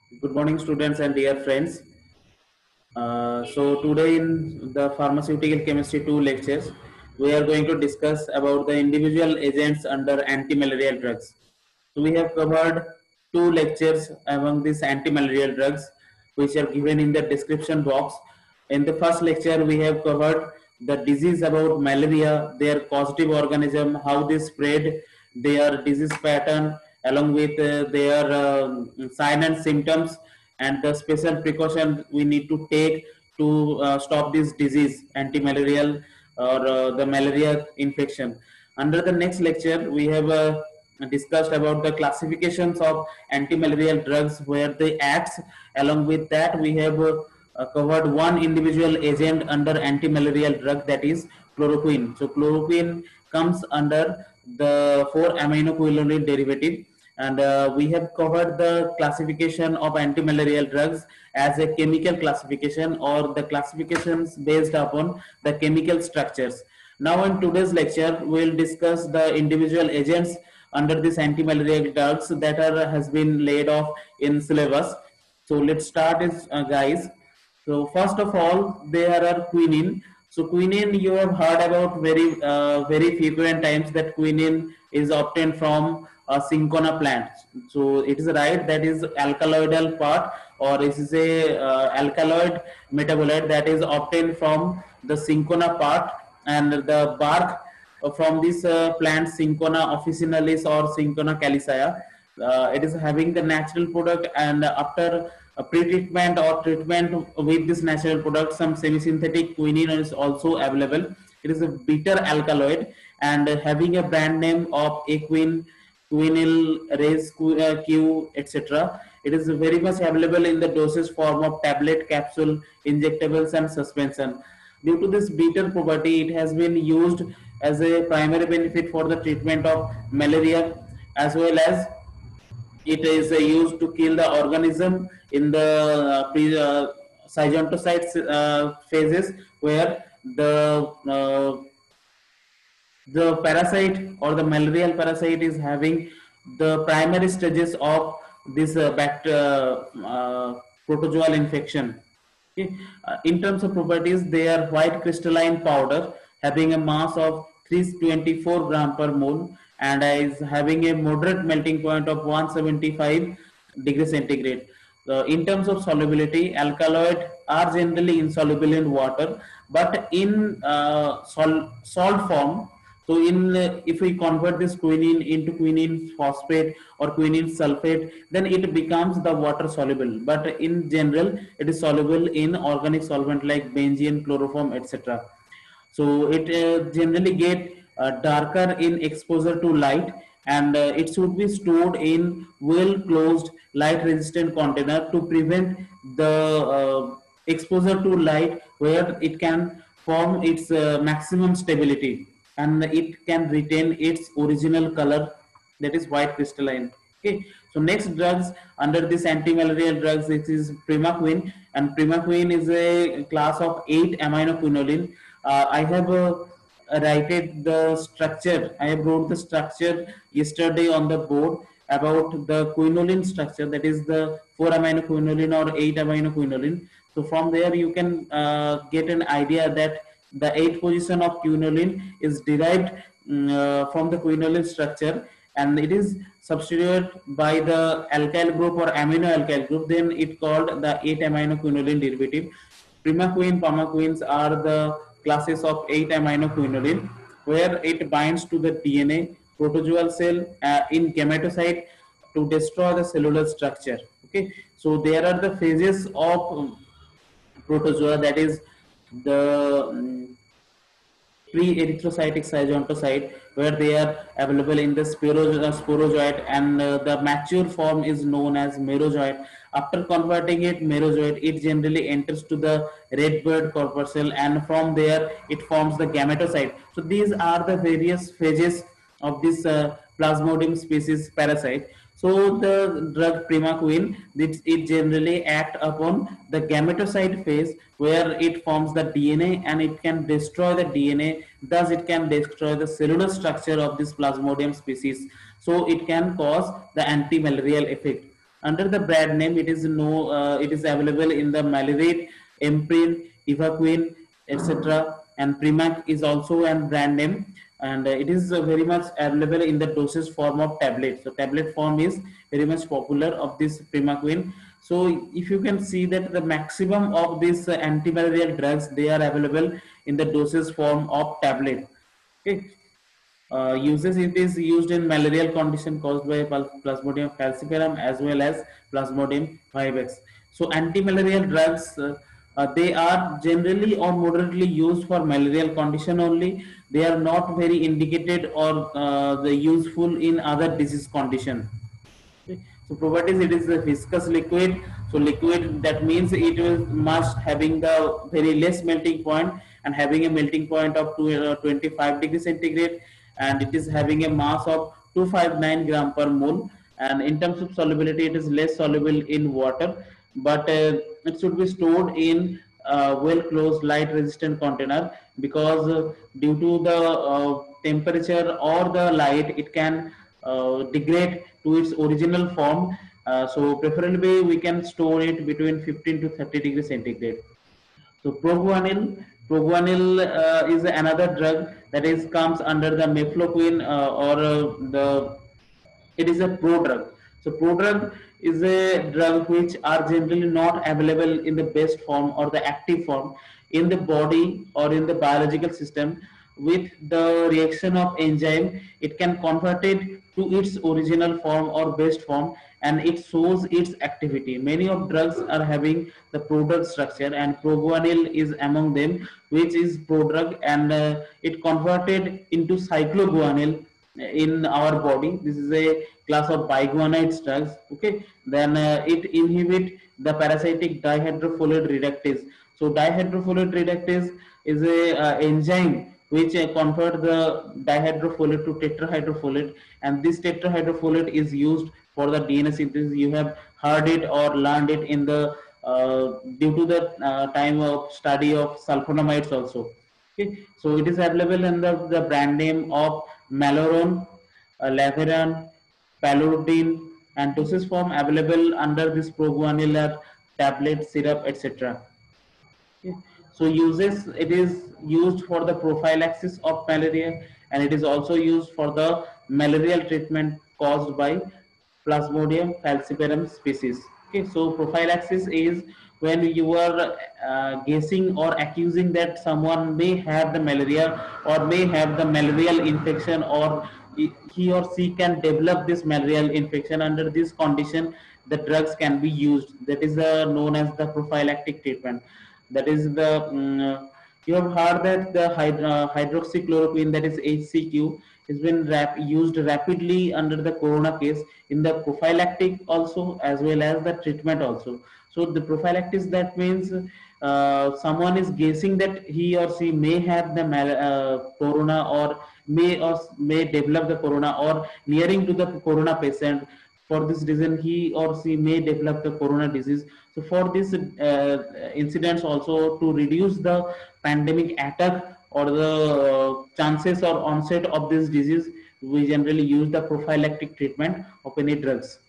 Good morning, students and dear friends. So today in the pharmaceutical chemistry 2 lectures, we are going to discuss about the individual agents under anti-malarial drugs. So we have covered two lectures among these anti-malarial drugs, which are given in the description box. In the first lecture, we have covered the disease about malaria, their causative organism, how they spread, their disease pattern, along with their sign and symptoms, and the special precaution we need to take to stop this disease, anti-malarial or the malaria infection. Under the next lecture, we have discussed about the classifications of anti-malarial drugs, where they act. Along with that, we have covered one individual agent under anti-malarial drug, that is chloroquine. So chloroquine comes under the 4-aminoquinolone derivative, and we have covered the classification of anti-malarial drugs as a chemical classification, or the classifications based upon the chemical structures. Now in today's lecture, we will discuss the individual agents under this anti-malarial drugs that are has been laid off in syllabus. So let's start it, guys. So first of all, there are quinine. So quinine, you have heard about very frequent times that quinine is obtained from a cinchona plant. So it is right, that is alkaloidal part, or it is a alkaloid metabolite that is obtained from the cinchona part, and the bark from this plant cinchona officinalis or cinchona calicea. It is having the natural product, and after a pre-treatment or treatment with this natural product, some semi-synthetic quinine is also available. It is a bitter alkaloid, and having a brand name of Equine, Quinil, Res Q, etc. It is very much available in the dosage form of tablet, capsule, injectables, and suspension. Due to this bitter property, it has been used as a primary benefit for the treatment of malaria, as well as it is used to kill the organism in the zygomatocyte phases, where the parasite or the malarial parasite is having the primary stages of this protozoal infection. Okay. In terms of properties, they are white crystalline powder having a mass of 324 gram per mole, and is having a moderate melting point of 175 degrees centigrade. In terms of solubility, alkaloid are generally insoluble in water, but in salt form. So in if we convert this quinine into quinine phosphate or quinine sulfate, then it becomes the water soluble. But in general, it is soluble in organic solvent like benzene, chloroform, etc. So it generally get darker in exposure to light, and it should be stored in well closed light resistant container to prevent the exposure to light, where it can form its maximum stability, and it can retain its original color, that is white crystalline. Okay, so next drugs under this anti-malarial drugs, it is primaquine, and primaquine is a class of 8-aminoquinolone. I have written the structure. I have wrote the structure yesterday on the board about the quinolin structure, that is the 4-aminoquinolone or 8-aminoquinolone. So from there you can get an idea that the 8th position of quinolin is derived from the quinolin structure, and it is substituted by the alkyl group or amino alkyl group, then it called the 8-aminoquinolone derivative. Primaquine, pamaquines are the classes of 8-aminoquinolone, where it binds to the DNA protozoal cell in gametocyte to destroy the cellular structure. Okay, so there are the phases of protozoa, that is the pre-erythrocytic zygomatocyte, where they are available in the sporozoite, and the mature form is known as merozoite. After converting it merozoite, it generally enters to the red blood corpuscle, and from there it forms the gametocyte. So these are the various phases of this plasmodium species parasite. So the drug primaquine, it generally act upon the gametocyte phase, where it forms the DNA and it can destroy the DNA. Thus, it can destroy the cellular structure of this plasmodium species. So it can cause the anti-malarial effect. Under the brand name, it is available in the Malarate, Emprin, Evaquin, etc. And Primac is also a brand name, and it is very much available in the dosage form of tablet. So tablet form is very much popular of this Primaquine. So if you can see that the maximum of these antimalarial drugs, they are available in the dosage form of tablet. Okay. Uses it is used in malarial condition caused by Plasmodium falciparum as well as Plasmodium vivax. So anti-malarial drugs, they are generally or moderately used for malarial condition only. They are not very indicated or the useful in other disease condition. Okay. So properties, it is a viscous liquid. So liquid, that means it will must having the very less melting point and having a melting point of 25 degrees centigrade, and it is having a mass of 259 gram per mole. And in terms of solubility, it is less soluble in water, but it should be stored in well closed light resistant container, because due to the temperature or the light, it can degrade to its original form. So preferably we can store it between 15 to 30 degrees centigrade. So proguanil is another drug that is comes under the mefloquine, or the it is a prodrug. So prodrug is a drug which are generally not available in the best form or the active form in the body or in the biological system. With the reaction of enzyme, it can convert it to its original form or best form, and it shows its activity. Many of drugs are having the prodrug structure, and proguanil is among them, which is prodrug, and it converted into cycloguanil in our body. This is a class of biguanide drugs. Okay, then it inhibit the parasitic dihydrofolate reductase. So dihydrofolate reductase is a enzyme which convert the dihydrofolate to tetrahydrofolate, and this tetrahydrofolate is used for the DNA synthesis. You have heard it or learned it in the due to the time of study of sulfonamides also. Okay, so it is available under the brand name of Malarone, Laveran, Paludin, and dosage form available under this proguanil tablet, syrup, etc. Okay. So uses, it is used for the prophylaxis of malaria, and it is also used for the malarial treatment caused by Plasmodium falciparum species. Okay, so prophylaxis is when you are guessing or accusing that someone may have the malaria or may have the malarial infection, or he or she can develop this malarial infection. Under this condition, the drugs can be used. That is known as the prophylactic treatment. That is the you have heard that the hydroxychloroquine, that is HCQ, has been used rapidly under the corona case in the prophylactic also as well as the treatment also. So the prophylactic, that means someone is guessing that he or she may have the corona, or may develop the corona, or nearing to the corona patient. For this reason, he or she may develop the corona disease. So for this incidents also, to reduce the pandemic attack or the chances or onset of this disease, we generally use the prophylactic treatment of any drugs.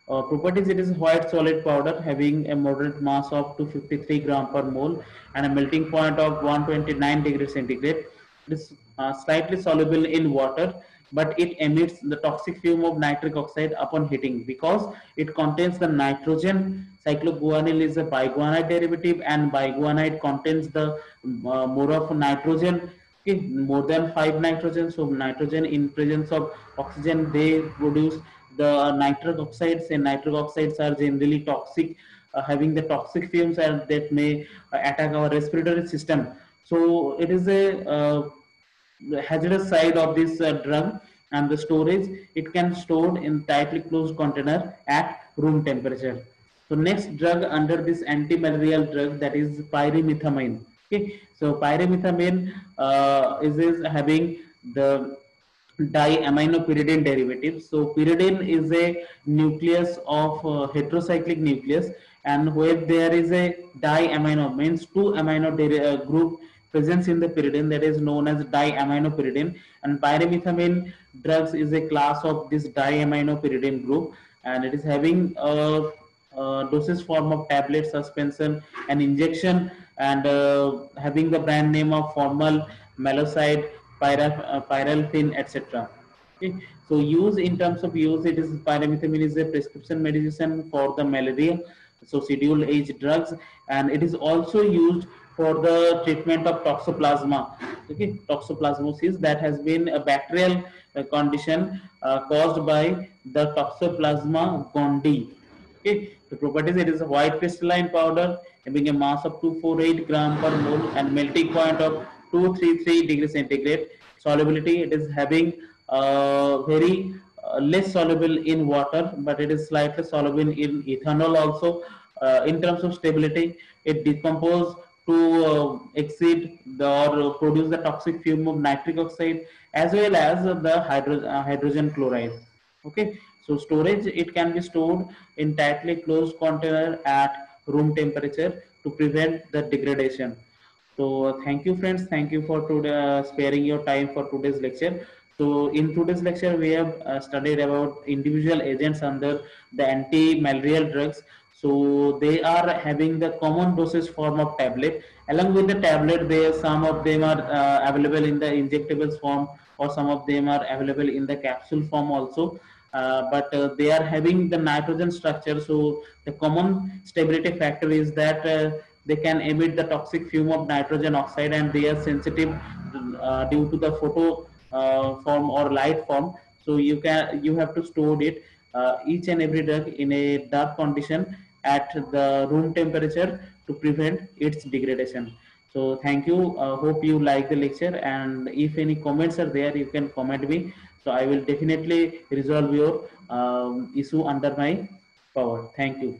Properties, it is white solid powder having a moderate mass of 253 gram per mole and a melting point of 129 degrees centigrade. It is slightly soluble in water, but it emits the toxic fume of nitric oxide upon heating, because it contains the nitrogen. Cycloguanil is a biguanide derivative, and biguanide contains the more of nitrogen. Okay, more than 5 nitrogen. So nitrogen in presence of oxygen, they produce the nitric oxides, and nitric oxides are generally toxic, having the toxic fumes and that may attack our respiratory system. So it is a hazardous side of this drug. And the storage, it can stored in tightly closed container at room temperature. So next drug under this anti-malarial drug, that is pyrimethamine. Okay, so pyrimethamine is having the diaminopyridine derivative. So pyridine is a nucleus of heterocyclic nucleus, and where there is a diamino, means two amino group presence in the pyridine, that is known as diaminopyridine. And pyrimethamine drugs is a class of this diaminopyridine group, and it is having a dosage form of tablet, suspension, and injection, and having the brand name of formal, maloside, pyralpine, etc. Okay. So use, in terms of use, it is pyrimethamine is a prescription medicine for the malaria, so scheduled age drugs, and it is also used for the treatment of toxoplasma. Okay, toxoplasmosis, that has been a bacterial condition caused by the Toxoplasma gondii. Okay, the properties, it is a white crystalline powder having a mass of 248 gram per mole and melting point of 233 degrees centigrade. Solubility, it is having very less soluble in water, but it is slightly soluble in ethanol also. In terms of stability, it decomposes to exceed the or produce the toxic fume of nitric oxide as well as the hydrogen chloride. Okay, so storage, it can be stored in tightly closed container at room temperature to prevent the degradation. So thank you friends, thank you for today, sparing your time for today's lecture. So in today's lecture we have studied about individual agents under the anti-malarial drugs. So they are having the common dosage form of tablet. Along with the tablet, there some of them are available in the injectables form, or some of them are available in the capsule form also. But they are having the nitrogen structure. So the common stability factor is that they can emit the toxic fume of nitrogen oxide, and they are sensitive due to the photo form or light form. So you have to store it each and every drug in a dark condition at the room temperature to prevent its degradation. So thank you. Hope you like the lecture, and if any comments are there, you can comment me. So I will definitely resolve your issue under my power. Thank you.